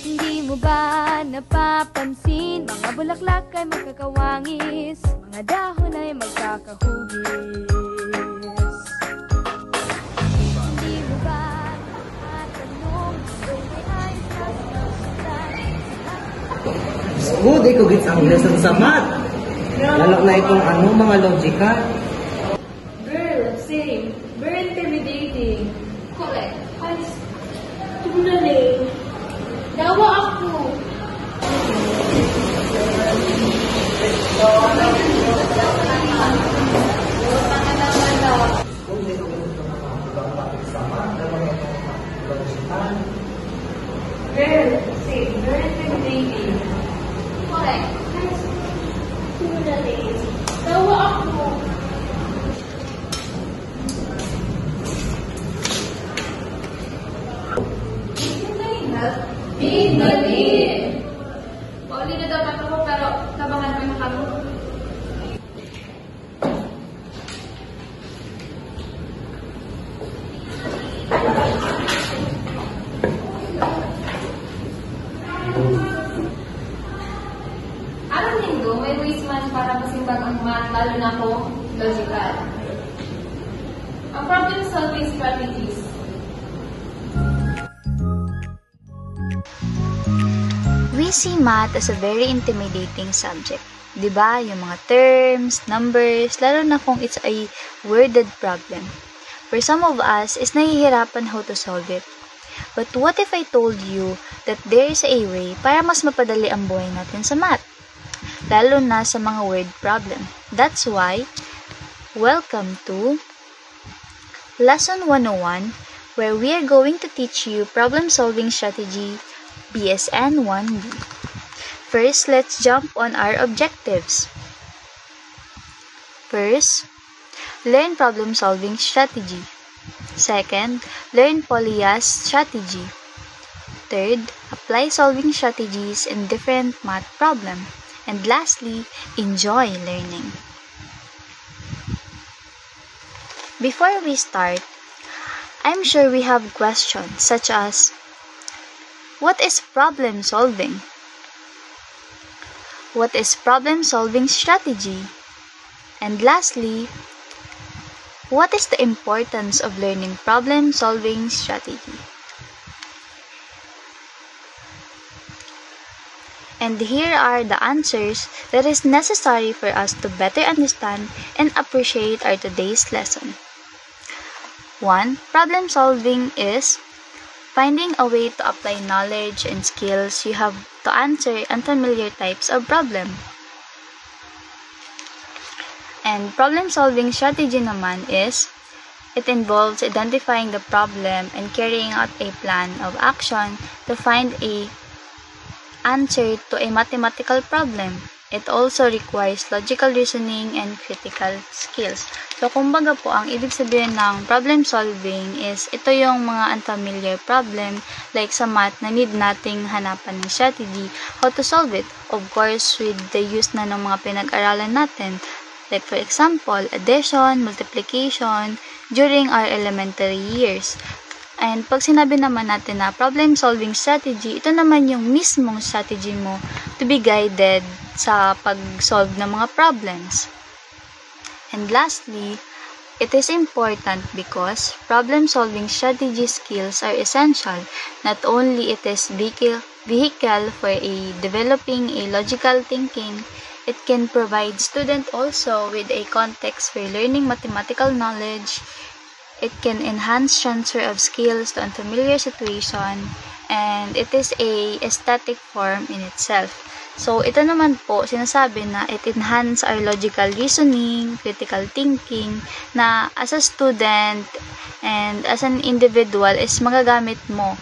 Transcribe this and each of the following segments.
Hindi mo ba napapansin, mga bulaklak ay magkakawangis, mga dahon ay magkakahugis? Hindi mo ba nakatanong, kung may ayos na sinusundan? Good, ko gits ang lesson sa math. Lalok na itong mga logical. Girl, same. Very intimidating. Correct. Ay, tunali. Dawa ako. Girl, same. Very intimidating. Correct. Tunali. Dawa ako. Dali! Pauli na dapat ako pero tabangan mo yung kamo. Anong linggo, may ways man para masimbag ang math, lalo na ako, logical. Ang problem-solving strategies. We see math as a very intimidating subject. Diba? Yung mga terms, numbers, lalo na kung it's a worded problem. For some of us, is nahihirapan how to solve it. But what if I told you that there is a way para mas mapadali ang buhay natin sa math? Lalo na sa mga word problem. That's why, welcome to Lesson 101, where we are going to teach you problem-solving strategy BSN 1B. First, let's jump on our objectives. First, learn problem-solving strategy. Second, learn Polyas strategy. Third, apply solving strategies in different math problems. And lastly, enjoy learning. Before we start, I'm sure we have questions such as, what is problem solving? What is problem solving strategy? And lastly, what is the importance of learning problem solving strategy? And here are the answers that is necessary for us to better understand and appreciate our today's lesson. 1. Problem solving is finding a way to apply knowledge and skills you have to answer unfamiliar types of problem. And problem-solving strategy naman is, it involves identifying the problem and carrying out a plan of action to find a answer to a mathematical problem. It also requires logical reasoning and critical skills. So, kumbaga po, ang ibig sabihin ng problem solving is, ito yung mga unfamiliar problem, like sa math, na need nating hanapan ng strategy, how to solve it. Of course, with the use na ng mga pinag-aralan natin. Like for example, addition, multiplication, during our elementary years. And pag sinabi naman natin na problem-solving strategy, ito naman yung mismong strategy mo to be guided sa pag-solve ng mga problems. And lastly, it is important because problem-solving strategy skills are essential. Not only it is vehicle for developing a logical thinking, it can provide student also with a context for learning mathematical knowledge. It can enhance transfer of skills to unfamiliar situation, and it is a aesthetic form in itself. So, ito naman po, sinasabi na it enhance our logical reasoning, critical thinking, na as a student and as an individual is magagamit mo.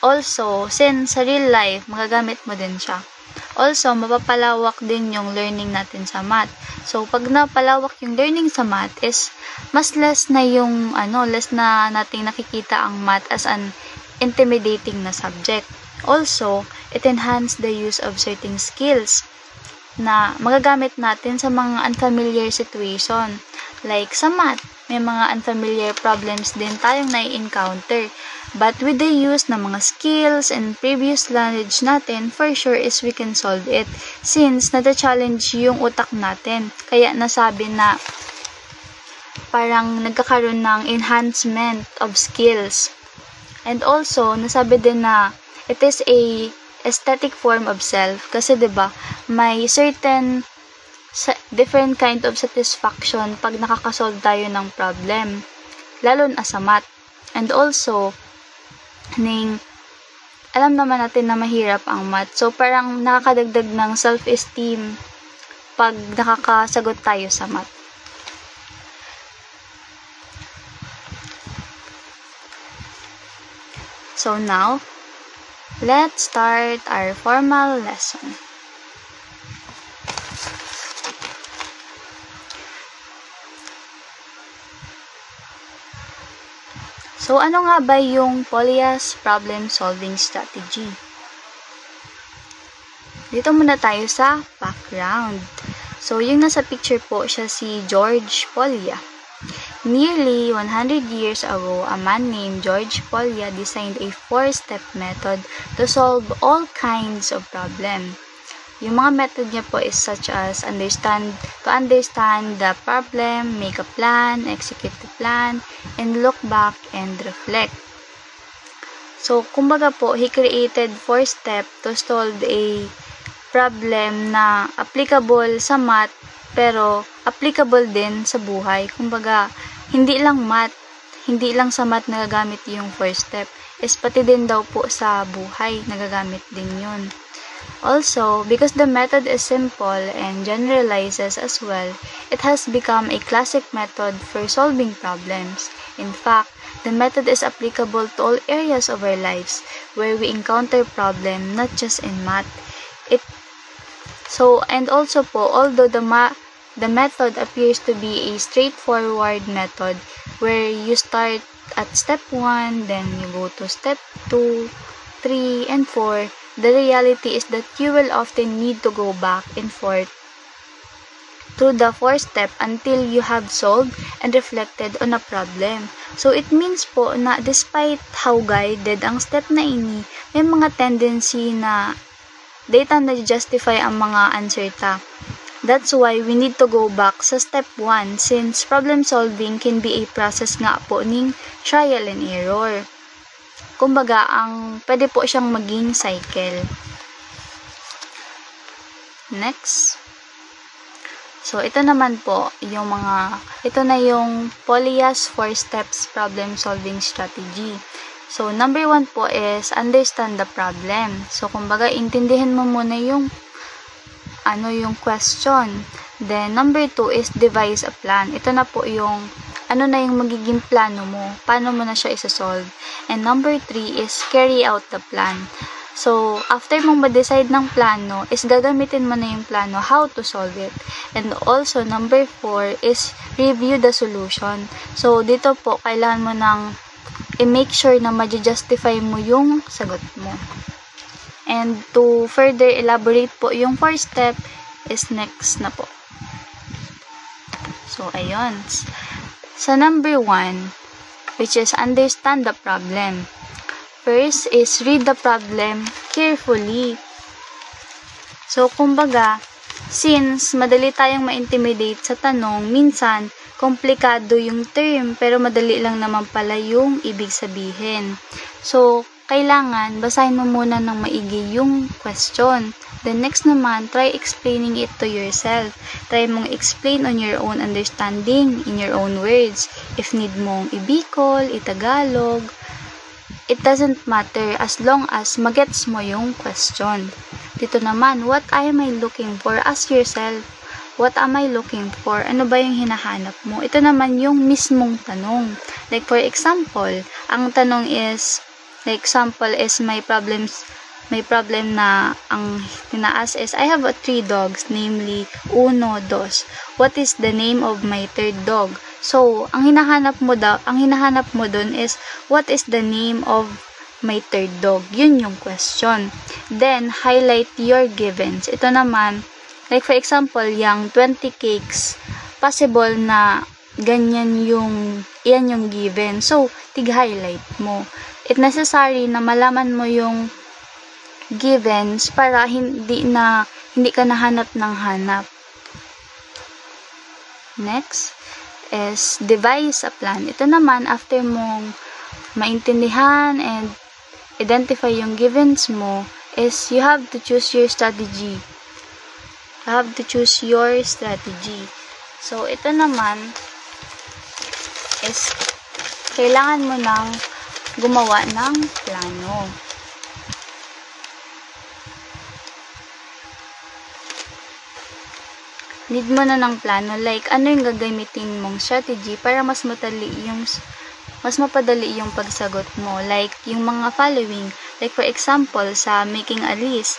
Also, since sa real life, magagamit mo din siya. Also, mapapalawak din yung learning natin sa math. So, pag napalawak yung learning sa math is, mas less na nating nakikita ang math as an intimidating na subject. Also, it enhance the use of certain skills na magagamit natin sa mga unfamiliar situation. Like sa math, may mga unfamiliar problems din tayong nai-encounter. But with the use ng mga skills and previous knowledge natin, for sure is we can solve it. Since nata-challenge yung utak natin. Kaya nasabi na parang nagkakaroon ng enhancement of skills. And also, nasabi din na it is a aesthetic form of self. Kasi 'di ba, may certain different kind of satisfaction pag nakakasolve tayo ng problem. Lalo na sa math. And also, alam naman natin na mahirap ang math. So, parang nakakadagdag ng self-esteem pag nakakasagot tayo sa math. So, now, let's start our formal lesson. So, ano nga ba yung Polya's problem-solving strategy? Dito muna tayo sa background. So, yung nasa picture po, siya si George Polya. Nearly 100 years ago, a man named George Polya designed a 4-step method to solve all kinds of problems. Yung mga method niya po is such as to understand the problem, make a plan, execute the plan, and look back and reflect. So, kumbaga po, he created 4 steps to solve a problem na applicable sa math, pero applicable din sa buhay. Kumbaga, hindi lang sa math nagagamit yung 4 step, is pati din daw po sa buhay nagagamit din yun. Also, because the method is simple and generalizes as well, it has become a classic method for solving problems. In fact, the method is applicable to all areas of our lives where we encounter problems, not just in math. And also po, although the method appears to be a straightforward method where you start at step 1, then you go to step 2, 3, and 4, the reality is that you will often need to go back and forth through the 4 step until you have solved and reflected on a problem. So, it means po na despite how guided ang step na ini, may mga tendency na data na justify ang mga answer ta. That's why we need to go back sa step 1 since problem solving can be a process nga po ng trial and error. Kumbaga, pwede po siyang maging cycle. Next. So, ito naman po, ito na yung Polya's 4 steps problem solving strategy. So, number 1 po is understand the problem. So, kumbaga, intindihin mo muna yung question. Then, number 2 is devise a plan. Ito na po yung magiging plano mo. Paano mo na siya isa-solve. And number 3 is carry out the plan. So, after mong ma-decide ng plano, is gagamitin mo na yung plano, how to solve it. And also, number 4 is review the solution. So, dito po, kailangan mo i-make sure na ma-justify mo yung sagot mo. And to further elaborate po yung 4 step is next na po. So, ayun. Sa number 1, which is understand the problem. First is read the problem carefully. So, kumbaga, since madali tayong ma-intimidate sa tanong, minsan, komplikado yung term, pero madali lang naman pala yung ibig sabihin. So, kailangan, basahin mo muna ng maigi yung question. Then, next naman, try explaining it to yourself. Try mong explain on your own understanding, in your own words. If need mong i-Bicol, i-Tagalog, it doesn't matter as long as magets mo yung question. Dito naman, what am I looking for? Ask yourself, what am I looking for? Ano ba yung hinahanap mo? Ito naman yung mismong tanong. Like, for example, ang tanong is, may problem na ang tinaas is, I have 3 dogs, namely, 1, 2. What is the name of my 3rd dog? So, ang hinahanap mo dun is, what is the name of my 3rd dog? Yun yung question. Then, highlight your givens. Ito naman, like for example, yung 20 cakes, possible na yan yung given. So, tig-highlight mo. It necessary na malaman mo yung givens para hindi ka nahanap ng hanap. Next is devise a plan. Ito naman, after mong maintindihan and identify yung givens mo, is you have to choose your strategy. You have to choose your strategy. So, ito naman is kailangan mo nang gumawa ng plano. Need mo na ng plano, like ano yung gagamitin mong strategy para mas mapadali yung pagsagot mo. Like yung mga following, like for example sa making a list,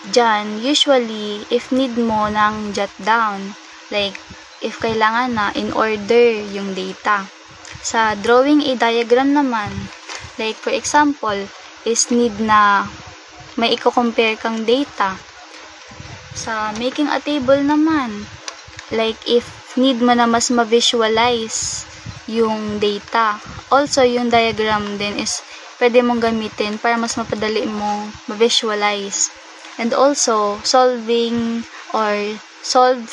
dyan usually if need mo nang jot down, like if kailangan na in order yung data. Sa drawing a diagram naman, like for example is need na may i-compare kang data. Sa making a table naman, like if need mo na mas ma-visualize yung data. Also, yung diagram din is pwede mong gamitin para mas mapadali mong ma-visualize. And also, solve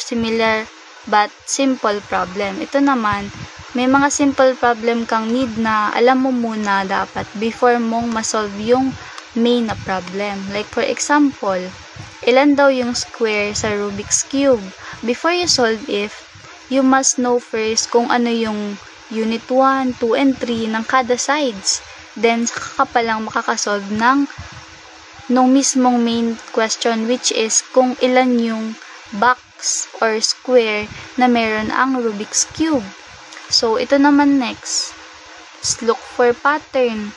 similar but simple problem. Ito naman, may mga simple problem kang need na alam mo muna dapat before mong ma-solve yung main na problem. Like for example, ilan daw yung square sa Rubik's Cube? Before you solve it, you must know first kung ano yung unit 1, 2, and 3 ng kada sides. Then, saka ka palang makakasolve nung mismong main question, which is kung ilan yung box or square na meron ang Rubik's Cube. So, ito naman next. Look for pattern.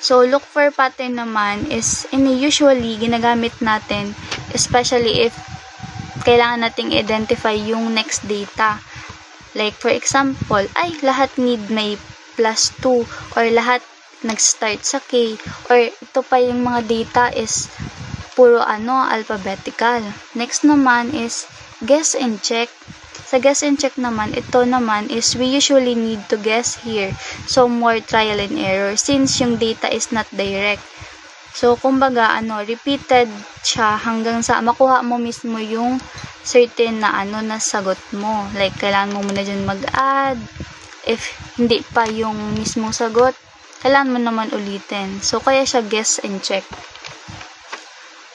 So, look for pattern naman is usually ginagamit natin, especially if kailangan nating identify yung next data. Like, for example, lahat need may plus 2 or lahat nag-start sa K or ito pa yung mga data is puro alphabetical. Next naman is guess and check. Sa guess and check naman, ito naman is we usually need to guess here. So, more trial and error since yung data is not direct. So, kumbaga, repeated siya hanggang sa makuha mo mismo yung certain na na sagot mo. Like, kailangan mo muna dyan mag-add. If hindi pa yung mismong sagot, kailangan mo naman ulitin. So, kaya siya guess and check.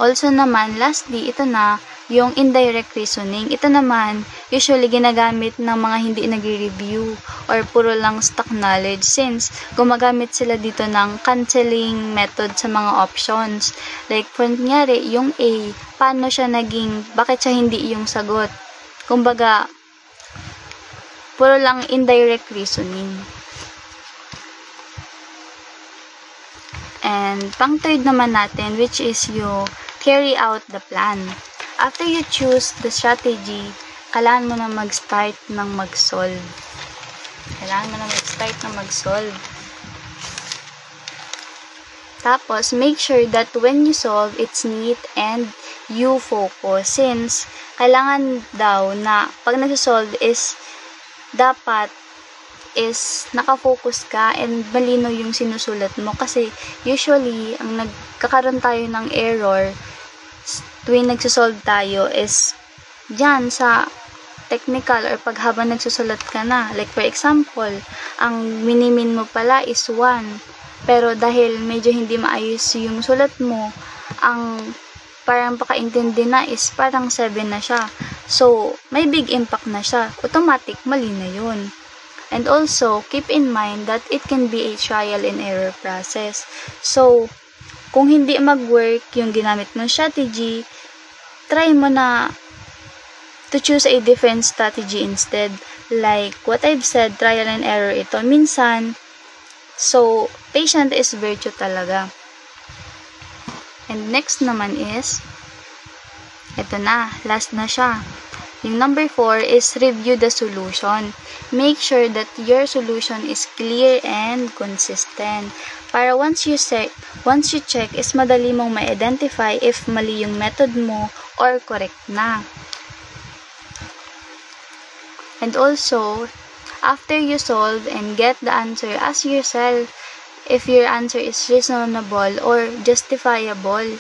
Also naman, lastly, ito na, yung indirect reasoning. Ito naman, usually ginagamit ng mga hindi nag-review or puro lang stock knowledge since gumagamit sila dito ng canceling method sa mga options. Like, kunyari, yung A, paano siya bakit siya hindi yung sagot? Kumbaga, puro lang indirect reasoning. And, pang third naman natin, which is you carry out the plan. After you choose the strategy, kailangan mo na mag-start ng mag-solve. Tapos, make sure that when you solve, it's neat and you focus. Since, kailangan daw na pag nag-solve is, dapat is nakafocus ka and malino yung sinusulat mo. Kasi, usually, ang nagkakaroon tayo ng error tuwing nagsusolve tayo is dyan sa technical or pag habang nagsusulat ka na. Like for example, ang minimin mo pala is 1. Pero dahil medyo hindi maayos yung sulat mo, ang parang pakaintindi na is parang 7 na siya. So, may big impact na siya. Automatic, mali na yun. And also, keep in mind that it can be a trial and error process. So, kung hindi mag-work yung ginamit mong strategy, try mo na to choose a different strategy instead. Like what I've said, trial and error ito. Minsan, so, patient is virtue talaga. And next naman is, ito na, last na siya. Yung number 4 is review the solution. Make sure that your solution is clear and consistent. Para once you check, is madali mong ma-identify if mali yung method mo or correct na. And also, after you solve and get the answer, ask yourself if your answer is reasonable or justifiable.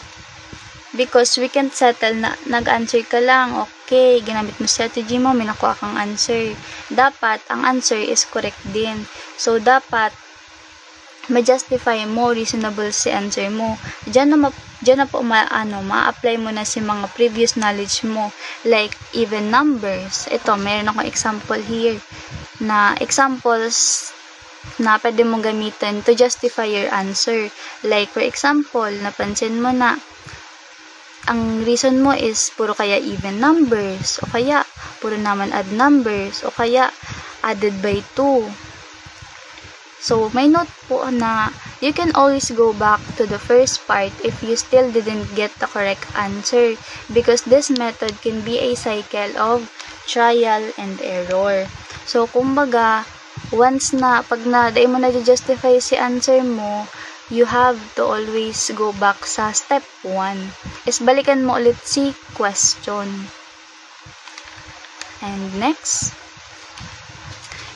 Because we can't settle na nag-answer ka lang, okay, ginamit mo strategy mo, may nakuha kang answer. Dapat, ang answer is correct din. So, dapat, ma-justify mo, reasonable si answer mo. Diyan na po ma-apply mo na si mga previous knowledge mo, like even numbers. Ito, meron akong example here, na examples na pwede mong gamitin to justify your answer. Like, for example, napansin mo na ang reason mo is puro kaya even numbers, o kaya puro naman odd numbers, o kaya added by 2. So, may note po na you can always go back to the first part if you still didn't get the correct answer, because this method can be a cycle of trial and error. So, kumbaga, once na, pag na-day mo na-justify si answer mo, you have to always go back sa step 1. Is balikan mo ulit si question. And next,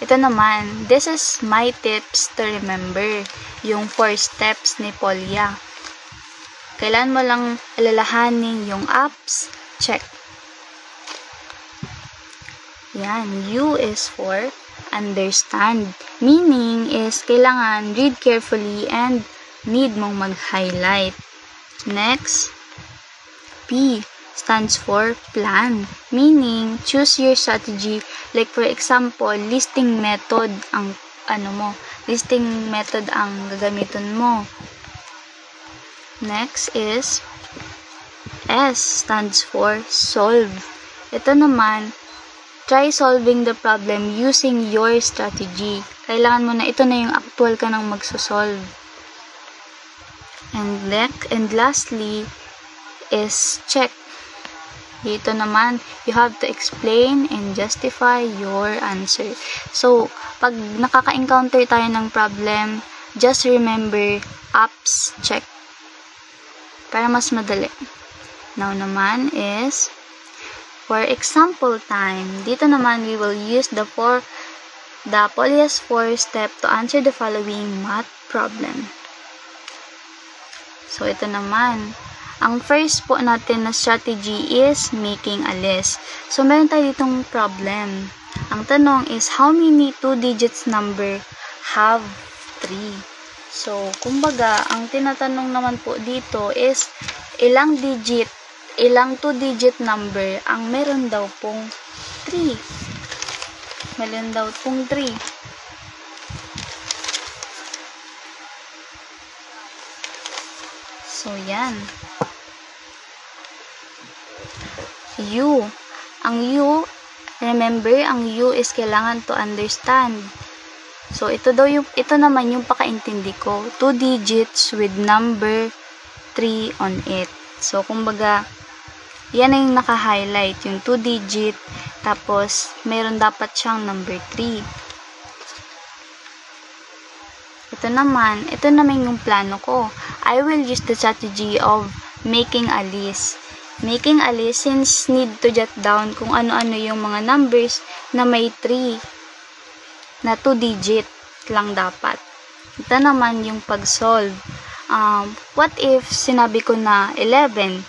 ito naman, this is my tips to remember. Yung 4 steps ni Polya. Kailan mo lang alalahanin yung apps, check. Yan, U is for understand. Meaning is kailangan read carefully and need mong mag-highlight. Next, P stands for plan. Meaning, choose your strategy. Like for example, listing method ang listing method ang gagamitin mo. Next is S stands for solve. Ito naman, try solving the problem using your strategy. Kailangan mo na ito na yung actual ka nang magsosolve. And lastly is check. Dito naman, you have to explain and justify your answer. So, pag nakaka-encounter tayo ng problem, just remember apps, check. Para mas madali. Now naman is for example time. Dito naman, we will use the Polya's 4 step to answer the following math problem. So, ito naman. Ang first po natin na strategy is making a list. So, meron tayo ditong problem. Ang tanong is, how many 2 digits number have 3? So, kumbaga, ang tinatanong naman po dito is, ilang 2 digit number ang meron daw pong 3. Meron daw pong 3. So, yan. U. Ang U, remember, ang U is kailangan to understand. So, ito naman yung pakaintindi ko. 2 digits with number 3 on it. So, kumbaga, yan na yung naka-highlight. Yung 2 digit, tapos, meron dapat siyang number 3. Ito naman yung plano ko. I will use the strategy of making a list. Making a list since need to jot down kung ano-ano yung mga numbers na may 3 na 2 digit lang dapat. Ito naman yung pag-solve. What if sinabi ko na 11?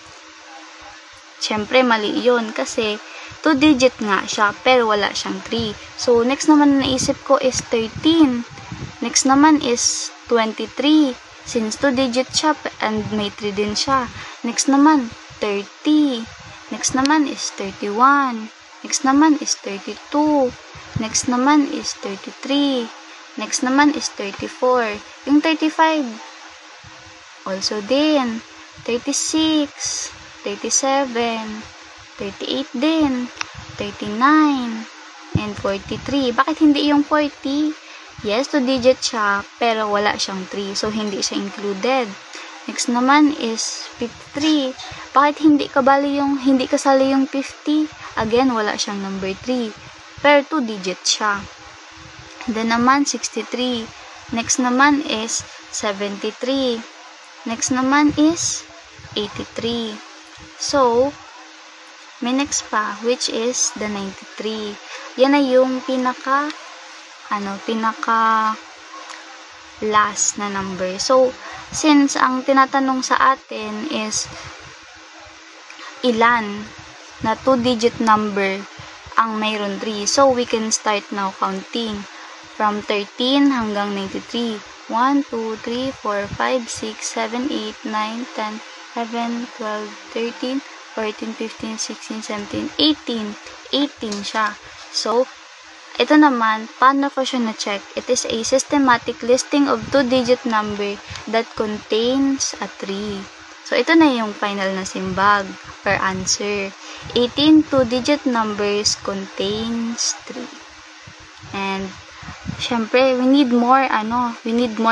Siyempre, mali yun kasi 2 digit nga siya pero wala siyang 3. So, next naman na naisip ko is 13. Next naman is 23. Since 2 digit siya and may 3 din siya. Next naman, 30. Next naman is 31. Next naman is 32. Next naman is 33. Next naman is 34. Yung 35. Also din. 36. 37. 38 din. 39. And 43. Bakit hindi yung 40? Yes, 2 digit siya, pero wala siyang 3. So, hindi siya included. Next naman is 53. Bakit hindi kasali yung 50? Again, wala siyang number 3. Pero 2 digit siya. Then naman, 63. Next naman is 73. Next naman is 83. So, may next pa, which is the 93. Yan na yung pinaka last na number. So, since ang tinatanong sa atin is ilan na 2-digit number ang mayroon 3. So, we can start now counting from 13 hanggang 93. 1, 2, 3, 4, 5, 6, 7, 8, 9, 10, 11, 12, 13, 14, 15, 16, 17, 18. 18 siya. So, ito naman, paano ko siya na-check? It is a systematic listing of 2-digit number that contains a 3. So, ito na yung final na simbag or answer. 18 2-digit numbers contains 3. And, syempre, we need more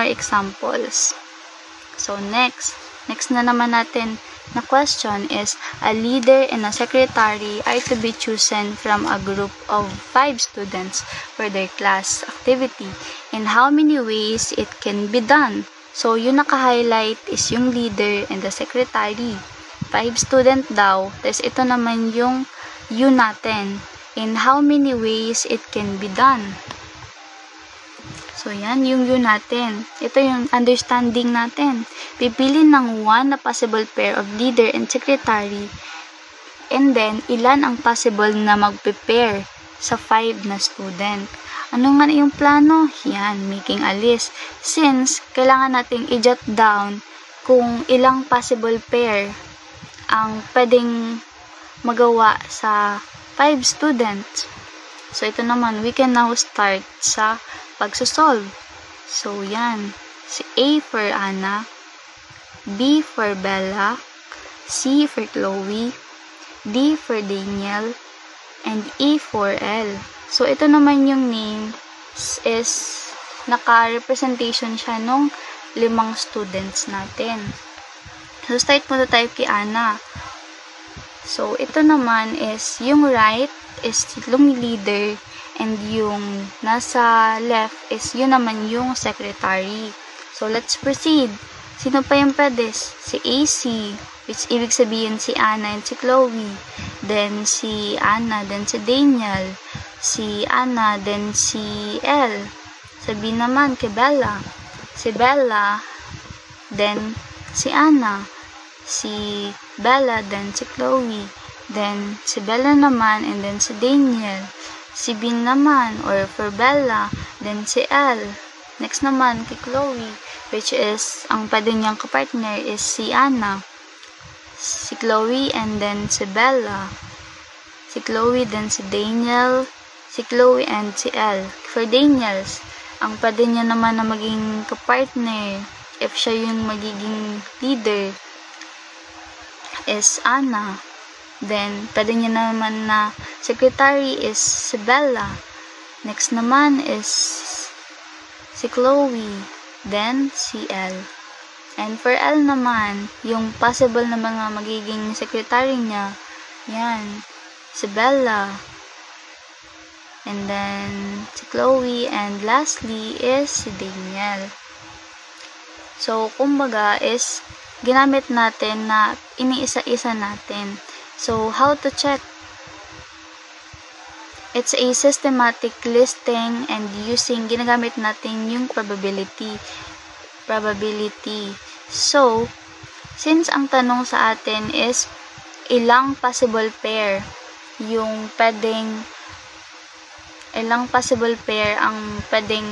examples. So, next na naman natin na question is, a leader and a secretary are to be chosen from a group of 5 students for their class activity. In how many ways it can be done? So, yung naka-highlight is yung leader and the secretary. 5 student daw. Tapos, ito naman yung you natin. In how many ways it can be done? So, yan yung you natin. Ito yung understanding natin. Pipili ng 1 na possible pair of leader and secretary. And then, ilan ang possible na mag-prepare sa 5 na student. Ano nga na yung plano? Yan, making a list. Since, kailangan nating i-jot down kung ilang possible pair ang pwedeng magawa sa 5 students. So, ito naman, we can now start sa pagsosolve. So, yan. Si A for Anna, B for Bella, C for Chloe, D for Daniel, and E for L. So, ito naman yung name is naka-representation siya nung 5 students natin. So, start muna tayo kay Anna. So, ito naman is yung right is yung leader and yung nasa left is yun naman yung secretary. So, let's proceed. Sino pa yung pwede? Si AC, which ibig sabihin si Anna and si Chloe. Then, si Anna, then si Daniel. Si Anna, then si L. Sabi naman kay Bella. Si Bella, then si Anna. Si Bella, then si Chloe. Then, si Bella naman, and then si Daniel. Si Bin naman, or for Bella, then si L. Next naman, kay Chloe, which is, ang pwede niyang kapartner is si Anna. Si Chloe, and then si Bella. Si Chloe, then si Daniel. Si Chloe, and si L. For Daniels, ang pwede niya naman na maging kapartner, if siya yung magiging leader, is Anna. Then, pwede niya naman na secretary is si Bella. Next naman is si Chloe. Then, si L. And for L naman, yung possible na mga magiging secretary niya, yan, si Bella. And then, si Chloe. And lastly is si Daniel. So, kumbaga is, ginamit natin na iniisa-isa natin. So, how to check? It's a systematic listing and ginagamit natin yung probability. So, since ang tanong sa atin is, ilang possible pair ang pwedeng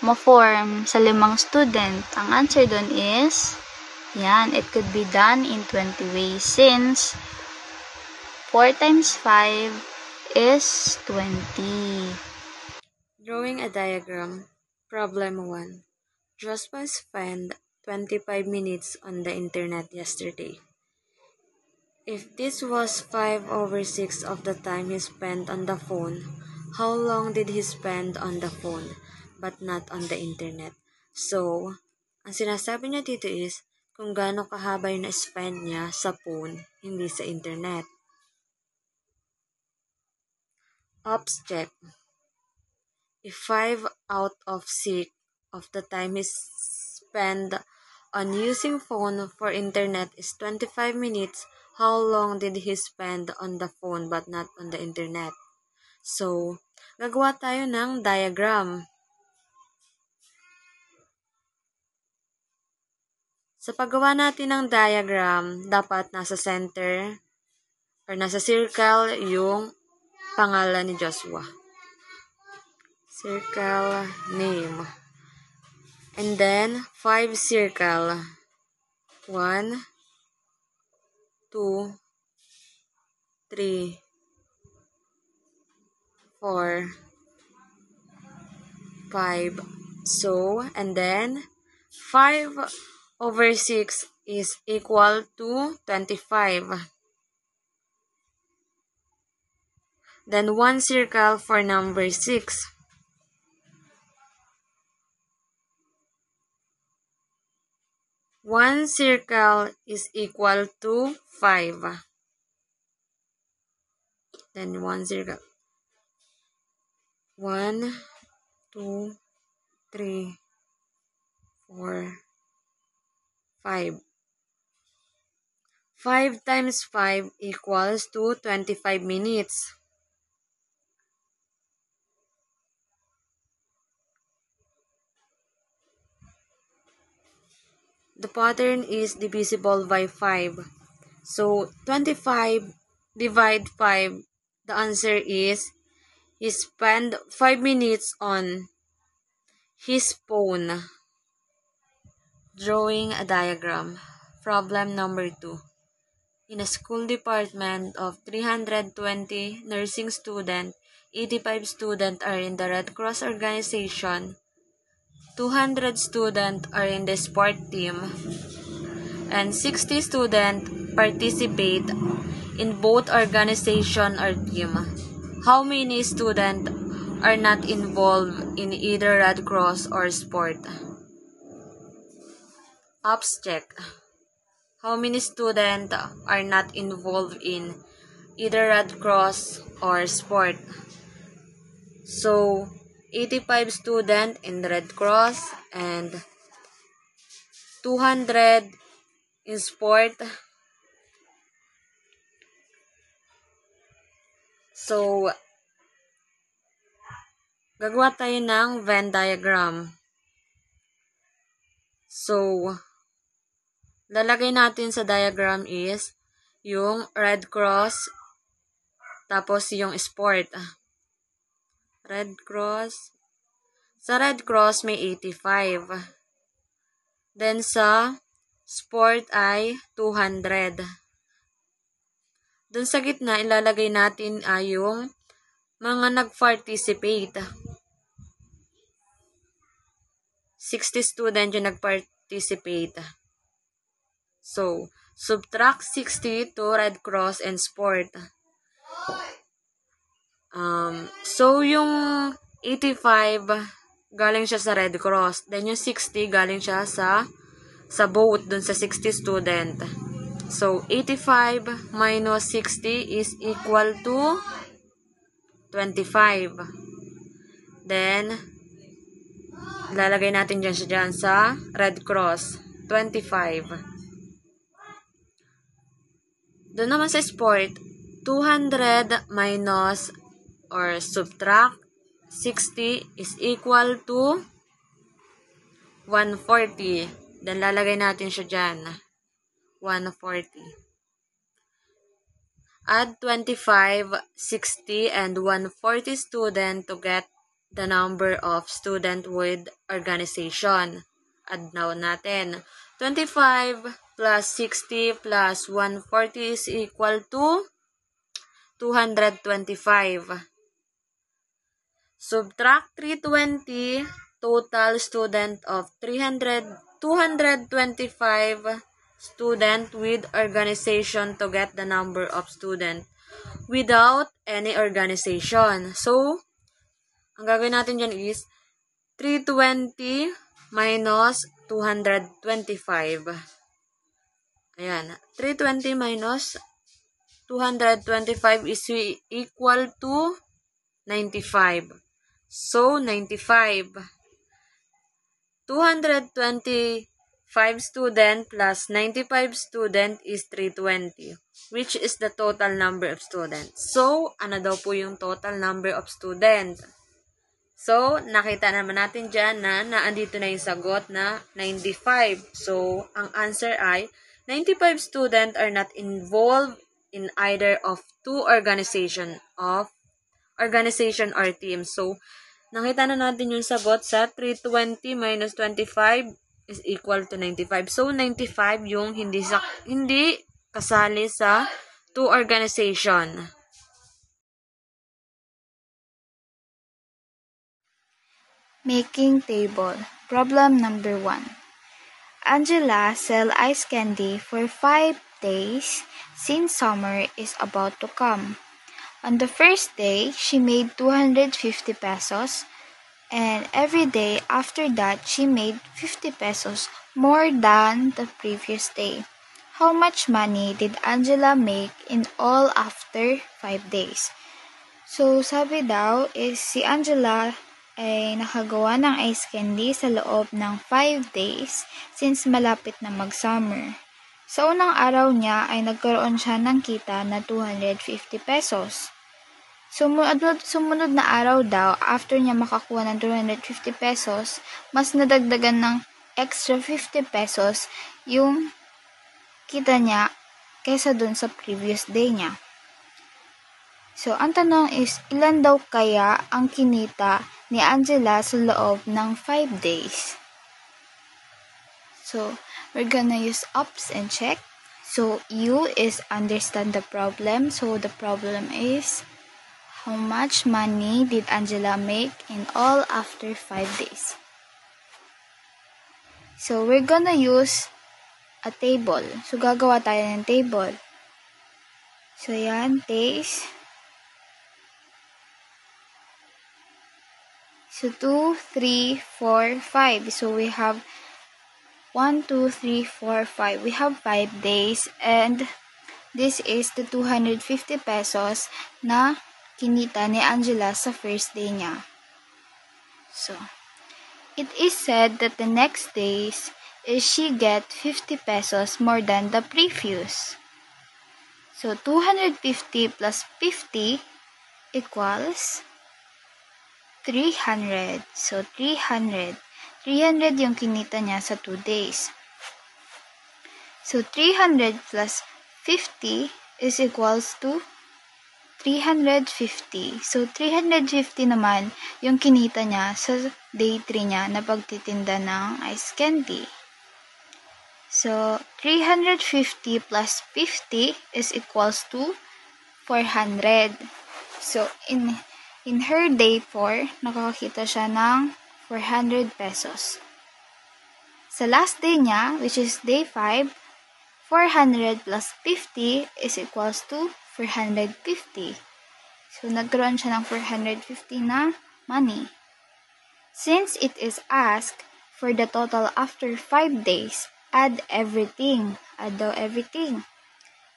ma-form sa 5 student, ang answer dun is, yan, it could be done in 20 ways since 4 times 5 is 20. Drawing a diagram. Problem 1. Jospa spent 25 minutes on the internet yesterday. If this was 5/6 of the time he spent on the phone, how long did he spend on the phone but not on the internet? So, ang sinasabi niya dito is, kung gaano kahaba yung na-spend niya sa phone, hindi sa internet. Ops check. If 5 out of 6 of the time is spent on using phone for internet is 25 minutes, how long did he spend on the phone but not on the internet? So, gagawa tayo ng diagram. Sa paggawa natin ng diagram, dapat nasa center or nasa circle yung pangalan ni Joshua. Circle name. And then, 5 circle. 1, 2, 3, 4, 5. So, and then, 5/6 is equal to 25. Then 1 circle for number 6. 1 circle is equal to 5. Then 1 circle. 1, 2, 3, 4, 5. 5 times 5 equals to 25 minutes. The pattern is divisible by 5. So, 25 divide 5. The answer is he spent 5 minutes on his phone. Drawing a diagram. Problem number 2. In a school department of 320 nursing students, 85 students are in the Red Cross organization, 200 students are in the sport team, and 60 students participate in both organization or team. How many students are not involved in either Red Cross or sport? Ops check. How many students are not involved in either Red Cross or sport? So, 85 students in the Red Cross and 200 in sport. So, gagawa tayo ng Venn diagram. So, lalagay natin sa diagram is yung Red Cross, tapos yung sport. Red Cross. Sa Red Cross may 85. Then sa sport ay 200. Dun sa gitna, ilalagay natin ay yung mga nag-participate. 60 students yung nag-participate. So, subtract 60 to Red Cross and sport. So, yung 85, galing siya sa Red Cross. Then, yung 60, galing siya sa boat, dun sa 60 student. So, 85 minus 60 is equal to 25. Then, lalagay natin dyan sa Red Cross. 25. Doon naman sa sport, 200 minus or subtract 60 is equal to 140. Then, lalagay natin siya dyan. 140. Add 25, 60, and 140 student to get the number of student with organization. Add now natin. 25 plus 60 plus 140 is equal to 225. Subtract 320, total student of 225 student with organization to get the number of student without any organization. So, ang gagawin natin dyan is 320 minus 225. Ayan. 320 minus 225 is equal to 95. So, 95. 225 5 student plus 95 student is 320, which is the total number of students. So, ano daw po yung total number of student? So, nakita naman natin dyan na naandito na yung sagot na 95. So, ang answer ay 95 students are not involved in either of two organization or teams. So, nakita na natin yung sagot sa 320 minus 25 is equal to 95. So, 95 yung hindi kasali sa two organization. Making table. Problem number 1. Angela sell ice candy for 5 days since summer is about to come. On the first day, she made 250 pesos, and every day after that, she made 50 pesos more than the previous day. How much money did Angela make in all after 5 days? So, sabi daw is si Angela ay nakagawa ng ice candy sa loob ng 5 days since malapit na mag-summer. Sa unang araw niya ay nagkaroon siya ng kita na 250 pesos. Sumunod na araw daw, after niya makakuha ng 250 pesos, mas nadagdagan ng extra 50 pesos yung kita niya kaysa dun sa previous day niya. So, ang tanong is, ilan daw kaya ang kinita ni Angela sa loob ng 5 days? So, we're gonna use ups and check. So, U is understand the problem. So, the problem is, how much money did Angela make in all after 5 days? So, we're gonna use a table. So, gagawa tayo ng table. So, yan, days. So, 2, 3, 4, 5. So, we have 1, 2, 3, 4, 5. We have 5 days and this is the 250 pesos na kinita ni Angela sa first day niya. So, it is said that the next days is she get 50 pesos more than the previous. So, 250 plus 50 equals 300. So, 300. 300 yung kinita niya sa 2 days. So, 300 plus 50 is equals to 350. So, 350 naman yung kinita niya sa day 3 niya na pagtitinda ng ice candy. So, 350 plus 50 is equals to 400. So, in her day 4, nakakita siya ng 400 pesos. Sa last day niya, which is day 5, 400 plus 50 is equals to 450. So, nagkaroon siya ng 450 na money. Since it is asked for the total after 5 days, add everything. Add daw everything.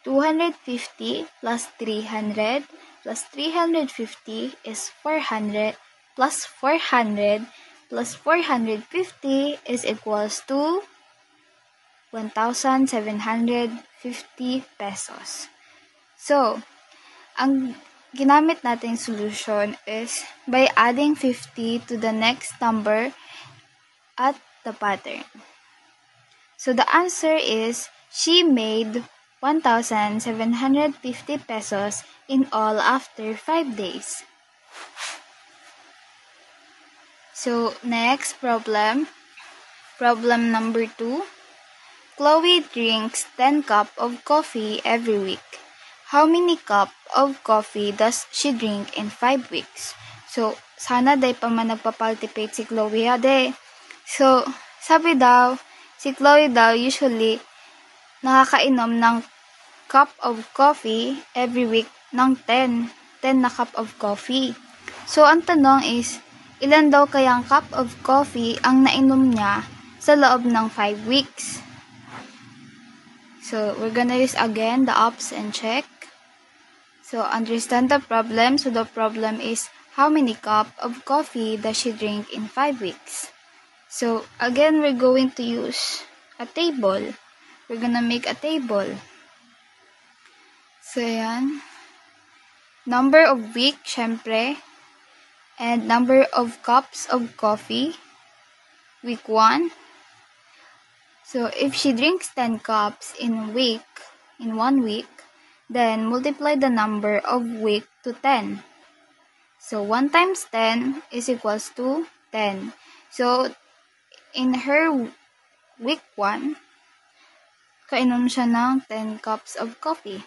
250 plus 300 plus 350 is 400 plus 400 plus 450 is equals to 1,750 pesos. So, ang ginamit nating solution is by adding 50 to the next number at the pattern. So, the answer is she made 1,750 pesos in all after 5 days. So, next problem. Problem number 2. Chloe drinks 10 cups of coffee every week. How many cups of coffee does she drink in 5 weeks? So, sana day pa man nagpapaltipate si Chloe ade. So, sabi daw, si Chloe daw usually nakakainom ng cup of coffee every week ng 10 na cup of coffee. So, ang tanong is, ilan daw kayang cup of coffee ang nainom niya sa loob ng 5 weeks? So, we're gonna use again the ups and check. So, understand the problem. So, the problem is, how many cup of coffee does she drink in 5 weeks? So, again, we're going to use a table. We're gonna make a table. So, yan. Number of week, syempre. And number of cups of coffee. Week 1. So, if she drinks 10 cups in 1 week, then multiply the number of week to 10. So, 1 times 10 is equals to 10. So, in her week 1, kainom siya ng 10 cups of coffee.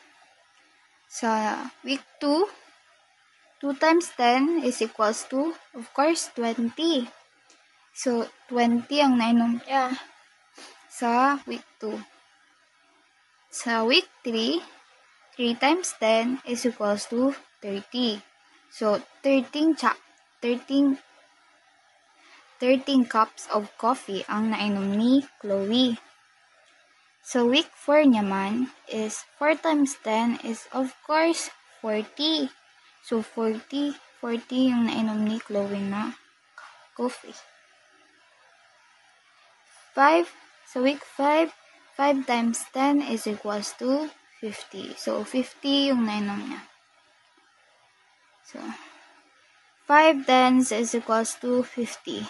Sa week 2, 2 times 10 is equals to, of course, 20. So, 20 ang nainom niya sa week 2. Sa week 3, 3 times 10 is equals to 30. So, 13 cups of coffee ang nainom ni Chloe. So, week 4 naman is 4 times 10 is of course 40. So, 40 yung nainom ni Chloe na coffee. 5, so week 5 times 10 is equals to 50. So, 50 yung nainom niya. So, 5 tens is equals to 50.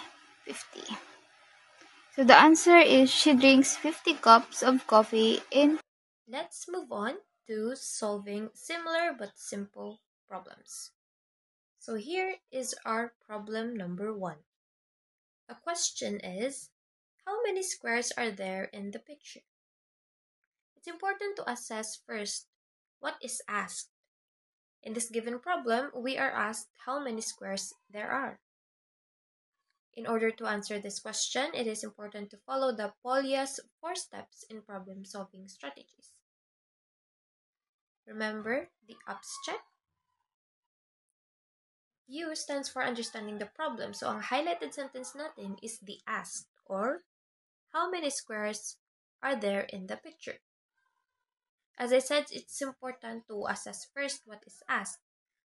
So, the answer is she drinks 50 cups of coffee in. Let's move on to solving similar but simple problems. So here is our problem number 1. The question is, how many squares are there in the picture? It's important to assess first what is asked. In this given problem, we are asked how many squares there are. In order to answer this question, it is important to follow the Polya's 4 steps in problem-solving strategies. Remember the UPS check? U stands for understanding the problem. So, ang highlighted sentence natin is the asked, or how many squares are there in the picture. As I said, it's important to assess first what is asked.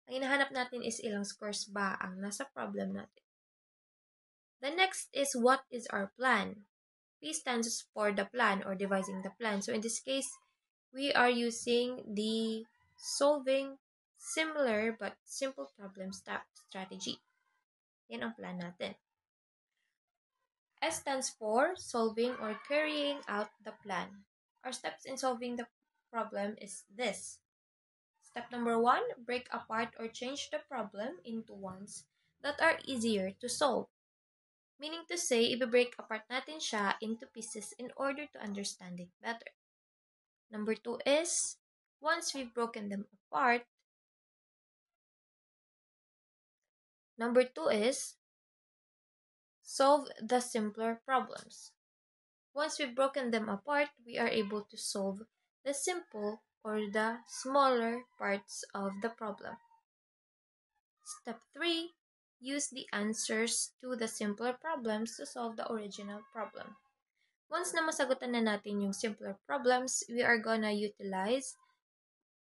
Ang hinahanap natin is ilang squares ba ang nasa problem natin. The next is what is our plan. P stands for the plan or devising the plan. So in this case, we are using the solving similar but simple problem strategy. Yan ang plan natin. S stands for solving or carrying out the plan. Our steps in solving the problem is this. Step number 1, break apart or change the problem into ones that are easier to solve. Meaning to say, i-break apart natin siya into pieces in order to understand it better. Number 2 is, once we've broken them apart, solve the simpler problems. Once we've broken them apart, we are able to solve the simple or the smaller parts of the problem. Step 3, use the answers to the simpler problems to solve the original problem. Once na masagutan na natin yung simpler problems, we are gonna utilize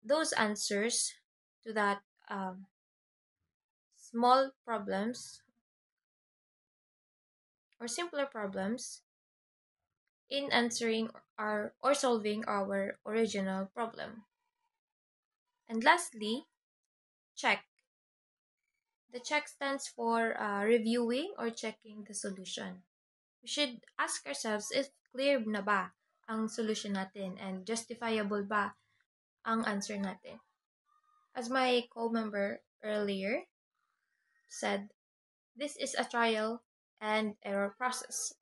those answers to that small problems or simpler problems in answering or solving our original problem. And lastly, check. The check stands for reviewing or checking the solution. We should ask ourselves if clear na ba ang solution natin and justifiable ba ang answer natin. As my co-member earlier said, this is a trial and error process.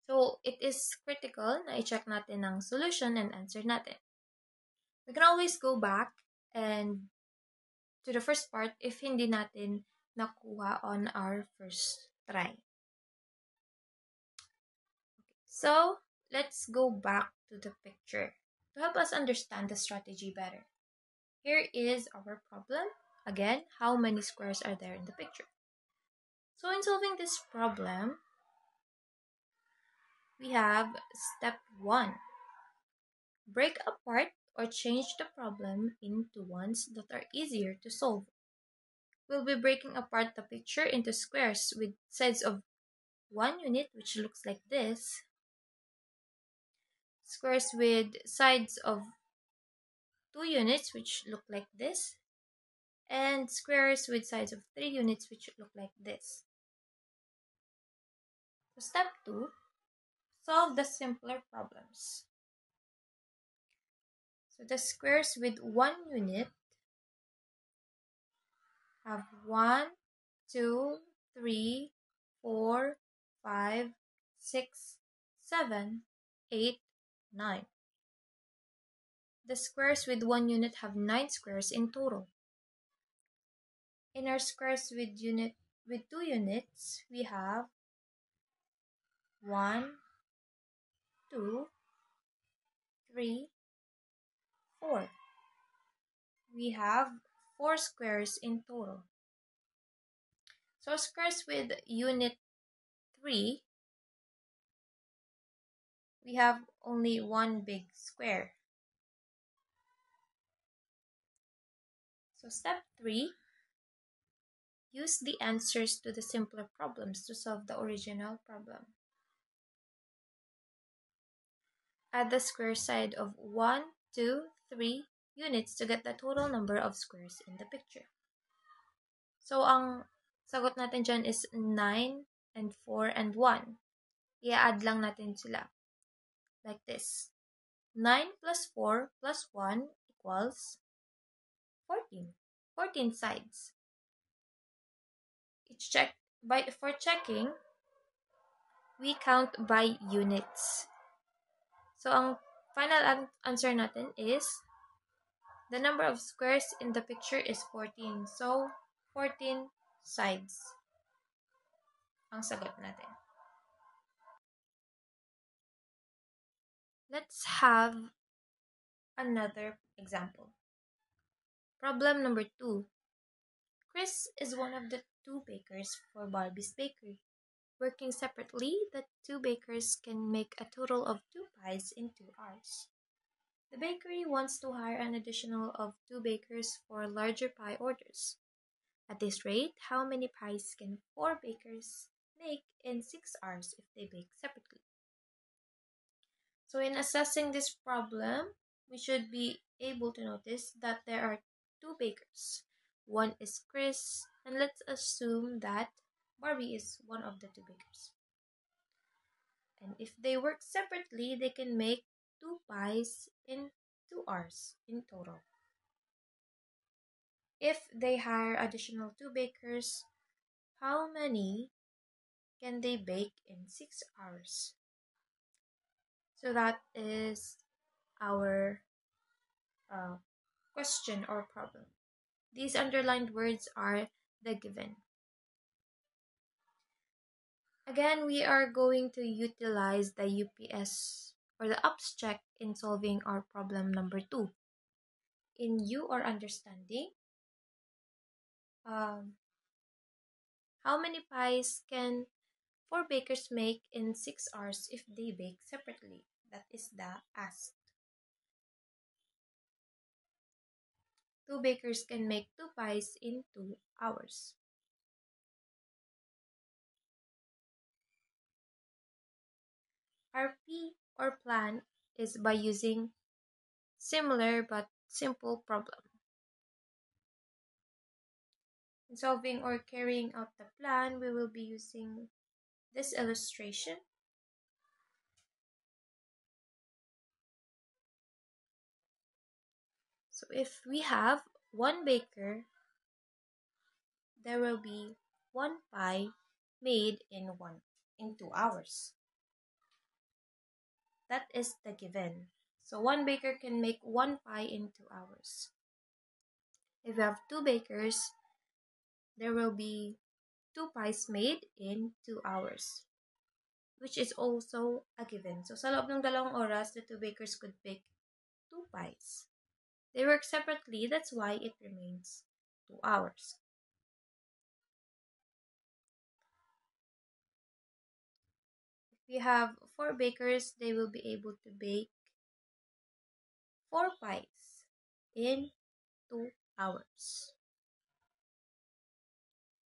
So, it is critical na i-check natin ang solution and answer natin. We can always go back and to the first part if hindi natin nakuha on our first try. So, let's go back to the picture to help us understand the strategy better. Here is our problem. Again, how many squares are there in the picture? So, in solving this problem, we have step 1. Break apart or change the problem into ones that are easier to solve. We'll be breaking apart the picture into squares with sides of 1 unit, which looks like this, squares with sides of 2 units, which look like this, and squares with sides of 3 units, which look like this. So step 2, solve the simpler problems. So the squares with 1 unit have 1, 2, 3, 4, 5, 6, 7, 8, 9. The squares with 1 unit have 9 squares in total. In our squares with 2 units, we have 1, 2, 3, 4. We have 4 squares in total. So squares with unit 3, we have only one big square. So step 3, use the answers to the simpler problems to solve the original problem. Add the square side of 1, 2, 3 units to get the total number of squares in the picture. So ang sagot natin dyan is 9 and 4 and 1. I-add lang natin sila. Like this. 9 plus 4 plus 1 equals 14. 14 sides. For checking, we count by units. So ang final answer natin is the number of squares in the picture is 14. So 14 sides ang sagot natin. Let's have another example. Problem number 2. Chris is one of the 2 bakers for Barbie's Bakery. Working separately, the 2 bakers can make a total of 2 pies in 2 hours. The bakery wants to hire an additional of 2 bakers for larger pie orders. At this rate, how many pies can 4 bakers make in 6 hours if they bake separately? So in assessing this problem, we should be able to notice that there are 2 bakers. One is Chris, and let's assume that Barbie is one of the 2 bakers. And if they work separately, they can make 2 pies in 2 hours in total. If they hire additional 2 bakers, how many can they bake in 6 hours? So that is our question or problem. These underlined words are the given. Again, we are going to utilize the UPS or the UPS check in solving our problem number 2. In you or understanding, how many pies can 4 bakers make in 6 hours if they bake separately? That is the asked. 2 bakers can make 2 pies in 2 hours. Our P or plan is by using similar but simple problem. In solving or carrying out the plan, we will be using this illustration. So if we have 1 baker, there will be 1 pie made in 2 hours. That is the given. So 1 baker can make 1 pie in 2 hours. If we have 2 bakers, there will be 2 pies made in 2 hours, which is also a given. So sa loob ng 2 oras, the 2 bakers could bake 2 pies. They work separately, that's why it remains 2 hours. If we have 4 bakers, they will be able to bake 4 pies in 2 hours.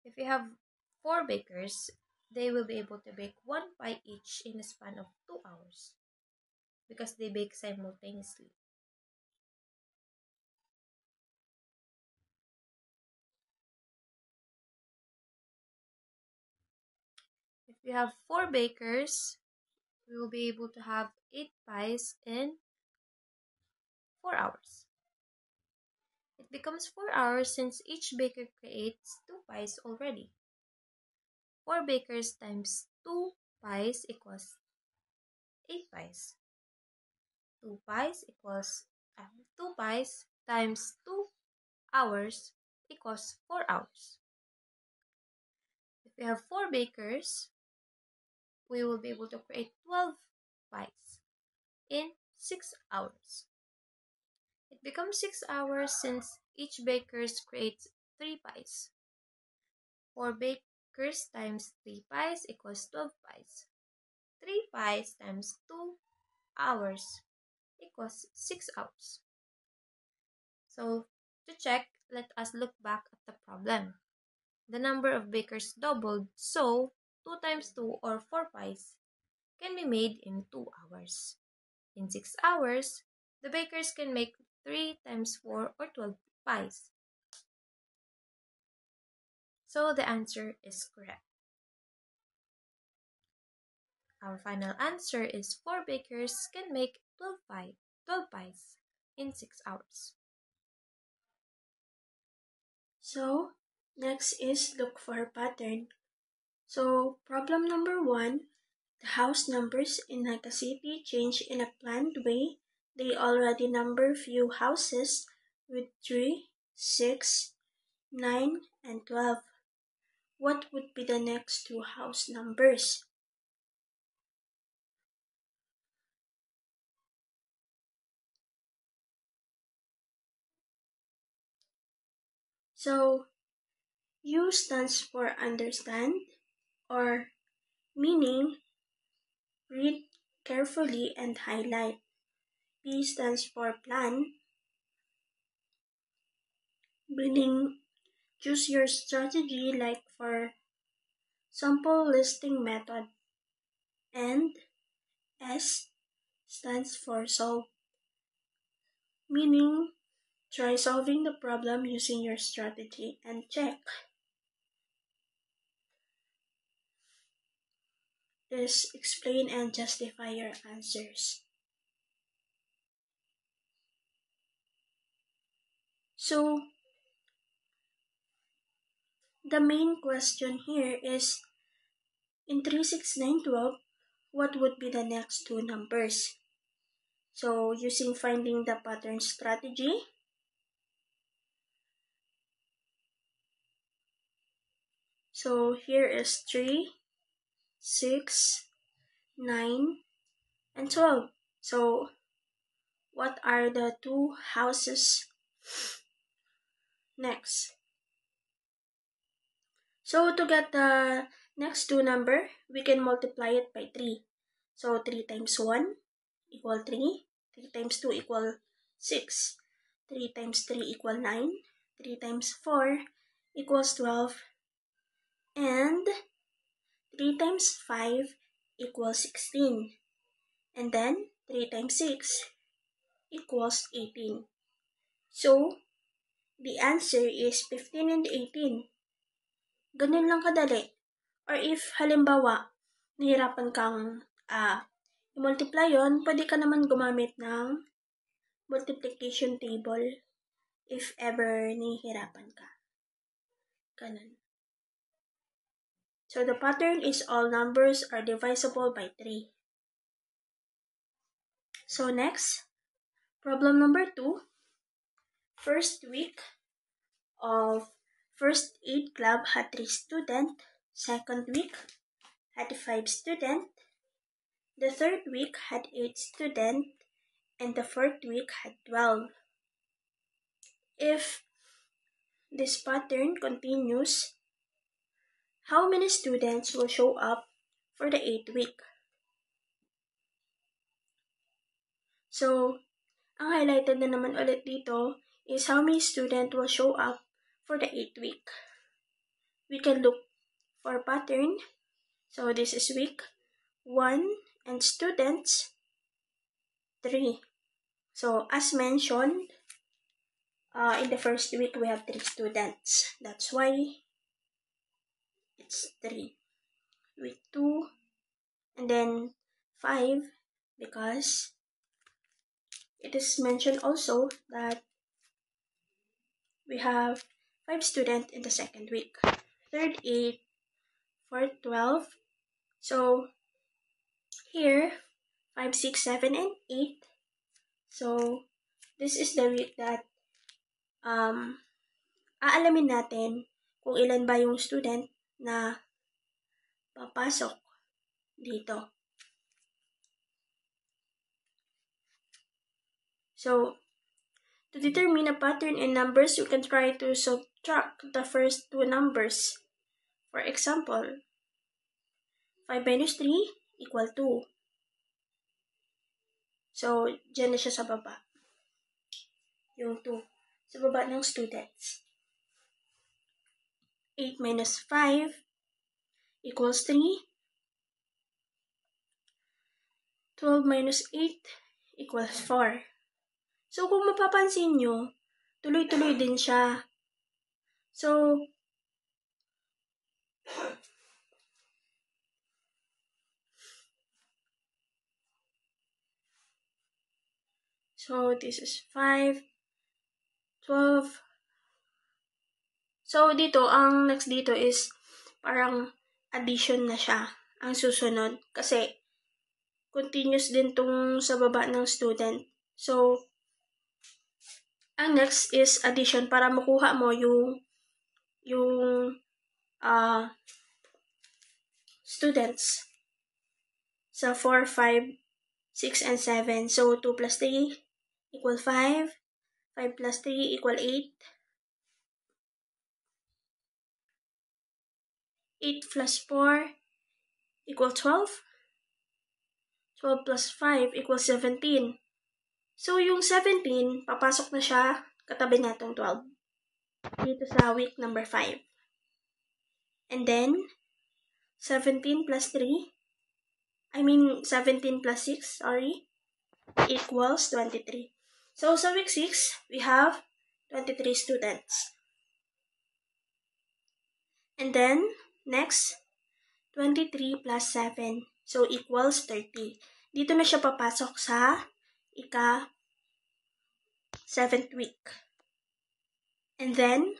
If we have 4 bakers, they will be able to bake 1 pie each in a span of 2 hours. because they bake simultaneously. If we have 4 bakers, we will be able to have 8 pies in 4 hours. It becomes 4 hours since each baker creates 2 pies already. 4 bakers times 2 pies equals 8 pies. 2 pies equals 2 pies times 2 hours equals 4 hours. If we have 4 bakers, we will be able to create 12 pies in 6 hours. It becomes 6 hours since each baker creates 3 pies. 4 bakers times 3 pies equals 12 pies. 3 pies times 2 hours equals 6 hours. So, to check, let us look back at the problem. The number of bakers doubled, so 2 times 2 or 4 pies can be made in 2 hours. In 6 hours, the bakers can make 3 times 4 or 12 pies. So the answer is correct. Our final answer is 4 bakers can make 12 pies in 6 hours. So, next is look for a pattern. So, problem number 1, the house numbers in Naga City change in a planned way. They already number few houses with 3, 6, 9, and 12. What would be the next 2 house numbers? So, U stands for understand, or meaning read carefully and highlight. P stands for plan, meaning choose your strategy like for sample listing method. And S stands for solve, meaning try solving the problem using your strategy and check. Is explain and justify your answers. So, the main question here is, in 3, 6, 9, 12, what would be the next 2 numbers? So, using finding the pattern strategy, so here is 3, 6, 9, and 12. So, what are the 2 houses next? So, to get the next 2 number, we can multiply it by 3. So, 3 times 1 equal 3. 3 times 2 equal 6. 3 times 3 equal 9. 3 times 4 equals 12. And 3 times 5 equals 16. And then 3 times 6 equals 18. So, the answer is 15 and 18. Ganun lang kadali. Or if halimbawa, nahirapan kang i-multiply yun, pwede ka naman gumamit ng multiplication table if ever nahihirapan ka. Ganun. So the pattern is all numbers are divisible by 3. So next, problem number 2. First week of first aid club had 3 students. Second week had 5 students. The third week had 8 students. And the fourth week had 12. If this pattern continues, how many students will show up for the 8th week? So, ang highlighted na naman ulit dito is how many students will show up for the 8th week. We can look for pattern. So, this is week 1 and students 3. So, as mentioned, in the first week, we have 3 students. That's why it's 3. Week 2, and then 5, because it is mentioned also that we have 5 students in the second week. Third, 8. Fourth, 12. So, here, 5, 6, 7, and 8. So, this is the week that aalamin natin kung ilan ba yung student na papasok dito. So, to determine a pattern in numbers, you can try to subtract the first two numbers. For example, 5 minus 3 equal 2. So, dyan na siya sa baba. Yung 2. Sa baba ng students. 8 minus 5 equals 3. 12 minus 8 equals 4. So, kung mapapansin nyo, tuloy-tuloy din siya. So, this is 5, 12. So, dito, ang next dito is parang addition na siya ang susunod. Kasi, continuous din tong sa baba ng student. So, ang next is addition para makuha mo yung students sa 4, 5, 6, and 7. So, 2 plus 3 equal 5. 5 plus 3 equal 8. 8 plus 4 equal 12. 12 plus 5 equals 17. So, yung 17, papasok na siya katabi natong 12. Dito sa week number 5. And then, 17 plus 17 plus 6, equals 23. So, sa week 6, we have 23 students. And then, next, 23 plus 7. So, equals 30. Dito na siya papasok sa ika-7th week. And then,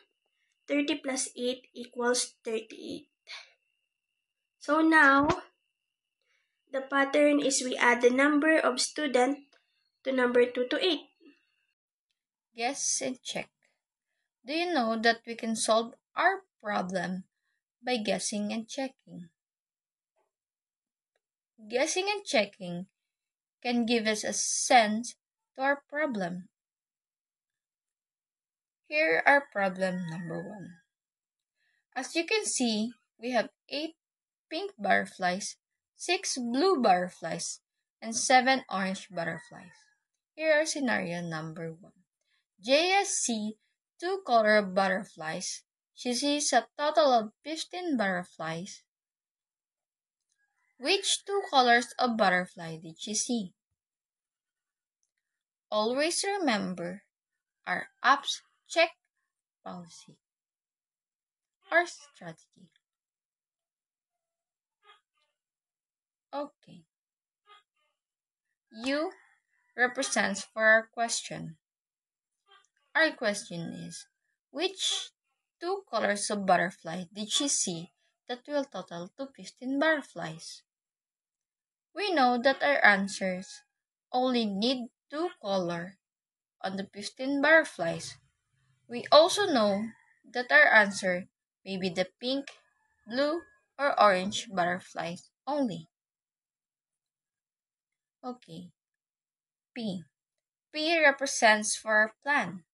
30 plus 8 equals 38. So, now, the pattern is we add the number of students to number 2 to 8. Guess and check. Do you know that we can solve our problem by guessing and checking? Guessing and checking can give us a sense to our problem. Here are problem number 1. As you can see, we have 8 pink butterflies, 6 blue butterflies, and 7 orange butterflies. Here are scenario number 1. Jaya sees 2 color butterflies. She sees a total of 15 butterflies. Which 2 colors of butterfly did she see? Always remember our apps check policy or strategy. Okay. U represents for our question. Our question is, which 2 colors of butterfly did she see that will total to 15 butterflies? We know that our answers only need 2 colors on the 15 butterflies. We also know that our answer may be the pink, blue, or orange butterflies only. Okay. P. P represents for our plan.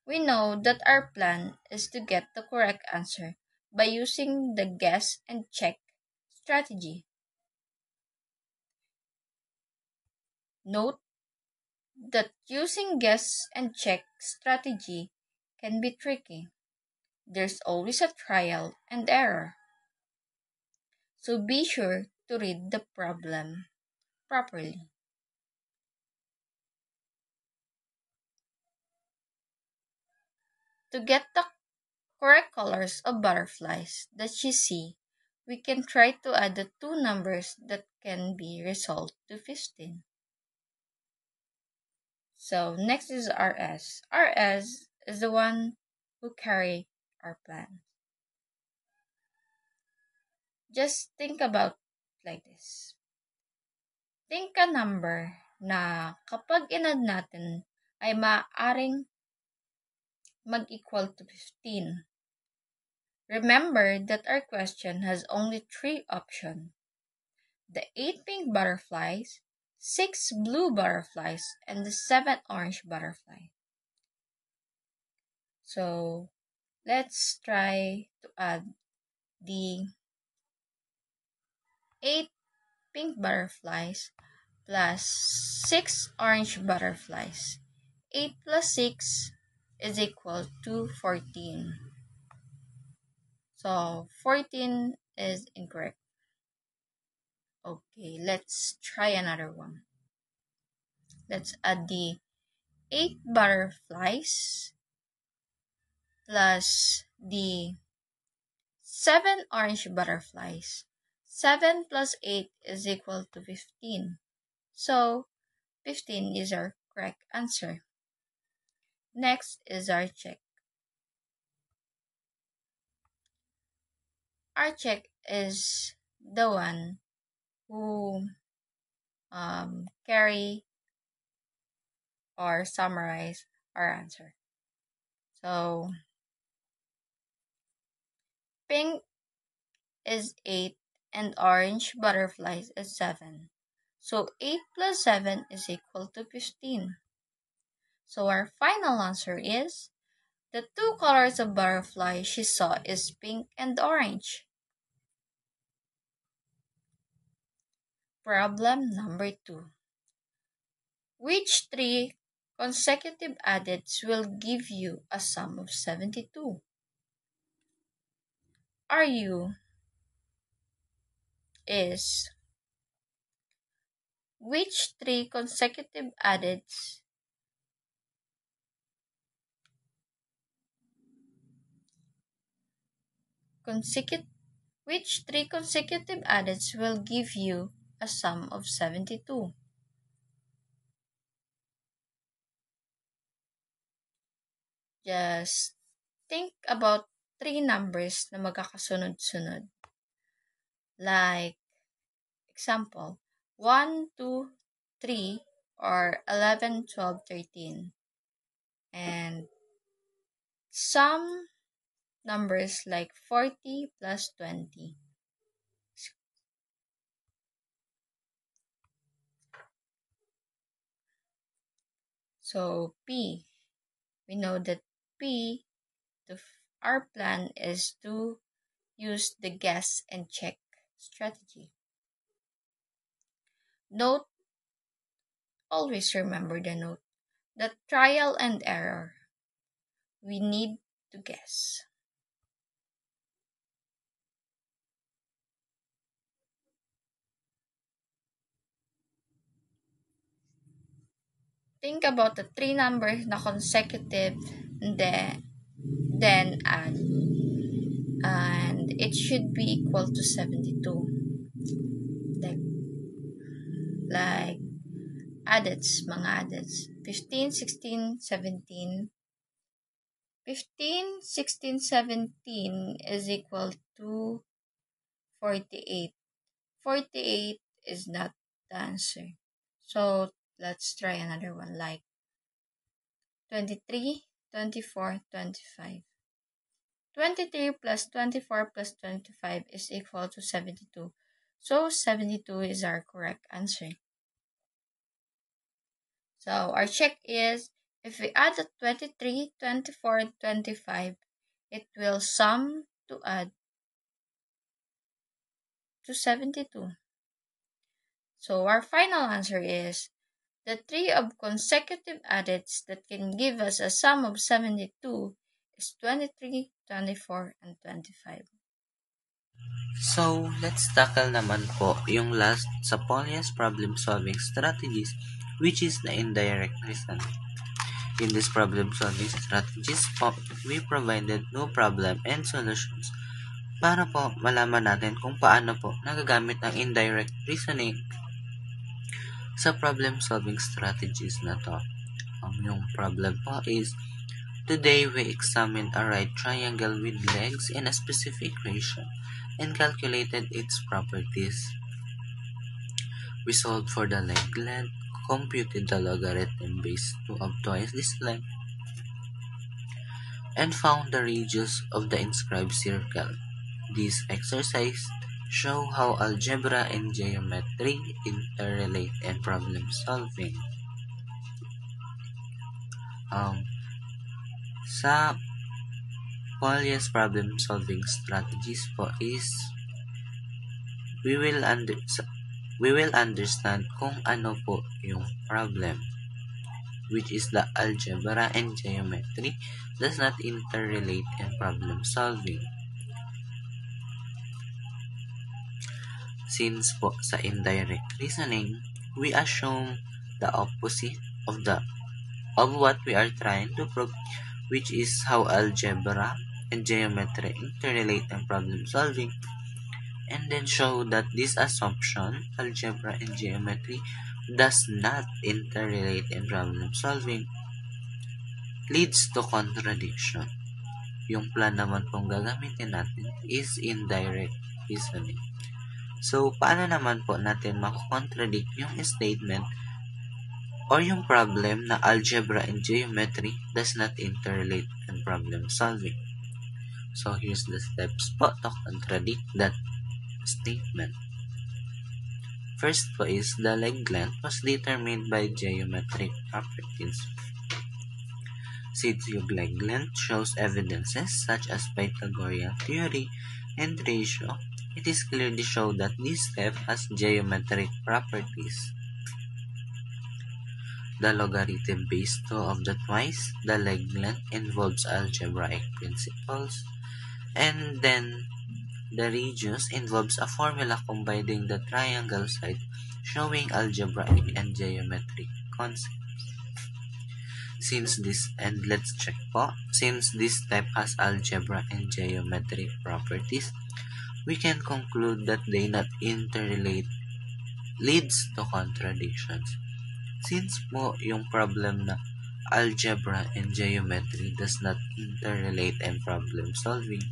We know that our plan is to get the correct answer by using the guess and check strategy. Note that using guess and check strategy can be tricky. There's always a trial and error. So be sure to read the problem properly. To get the correct colors of butterflies that you see, we can try to add the two numbers that can be resolved to 15. So next is RS. RS is the one who carry our plan. Just think about like this. Think a number na kapag inad natin ay maaaring mag-equal to 15. Remember that our question has only 3 options. The 8 pink butterflies, 6 blue butterflies, and the 7 orange butterfly. So, let's try to add the 8 pink butterflies plus 6 orange butterflies. 8 plus 6 is equal to 14. So, 14 is incorrect. Okay, let's try another one. Let's add the 8 butterflies plus the 7 orange butterflies. 7 plus 8 is equal to 15. So, 15 is our correct answer. Next is our check. Our check is the one who carry or summarize our answer. So, pink is 8 and orange butterflies is 7. So 8 plus 7 is equal to 15. So our final answer is the two colors of butterfly she saw is pink and orange. Problem number 2. Which 3 consecutive adits will give you a sum of 72? RU is which 3 consecutive adits which 3 consecutive adits will give you a sum of 72? Just think about 3 numbers na magkakasunod-sunod. Like, example, 1, 2, 3, or 11, 12, 13. And some numbers like 40 plus 20. So, P. We know that P, our plan is to use the guess and check strategy. Note, always remember the note, the trial and error. We need to guess. Think about the 3 numbers na consecutive and then add. And it should be equal to 72. Like adits, mga adits. 15, 16, 17. 15, 16, 17 is equal to 48. 48 is not the answer. So, let's try another one like 23, 24, 25. 23 plus 24 plus 25 is equal to 72. So, 72 is our correct answer. So, our check is, if we add the 23, 24, and 25, it will sum to add to 72. So, our final answer is, the 3 of consecutive adits that can give us a sum of 72 is 23, 24, and 25. So, let's tackle naman po yung last sa Polya's problem-solving strategies, which is the indirect reasoning. In this problem-solving strategies po, we provided no problem and solutions para po malaman natin kung paano po nagagamit ang indirect reasoning sa problem-solving strategies na to. Yung problem po is, today we examined a right triangle with legs in a specific ratio and calculated its properties. We solved for the leg length, computed the logarithm base 2 of twice this length, and found the radius of the inscribed circle. This exercise show how algebra and geometry interrelate in problem solving. Sa Polya's problem-solving strategies po is we will understand kung ano po yung problem, which is the algebra and geometry does not interrelate in problem solving. Since po sa indirect reasoning, we assume the opposite of what we are trying to prove, which is how algebra and geometry interrelate in problem solving, and then show that this assumption, algebra and geometry, does not interrelate in problem solving, leads to contradiction. Yung plan naman pong gagamitin natin is indirect reasoning. So, paano naman po natin mako-contradict yung statement or yung problem na algebra and geometry does not interrelate in problem solving? So, here's the steps po to contradict that statement. First po is the leg length was determined by geometric properties. Since yung leg length shows evidences such as Pythagorean theory and ratio, it is clearly shown that this step has geometric properties. The logarithm base 2 of the twice the leg length involves algebraic principles, and then the radius involves a formula combining the triangle side showing algebraic and geometric concepts. Since this step has algebra and geometric properties, we can conclude that they not interrelate leads to contradictions. Since po yung problem na algebra and geometry does not interrelate in problem solving,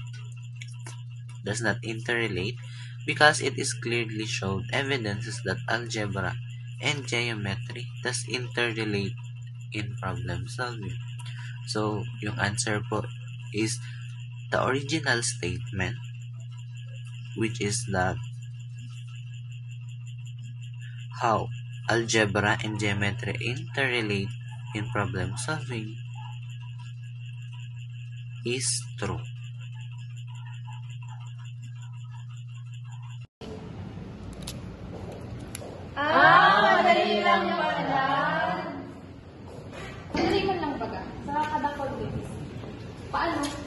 does not interrelate because it is clearly shown evidences that algebra and geometry does interrelate in problem solving. So, yung answer po is the original statement, which is that how algebra and geometry interrelate in problem solving is true. Madali lang pala. Madali man lang baga. Sa kada coordinates. Paano?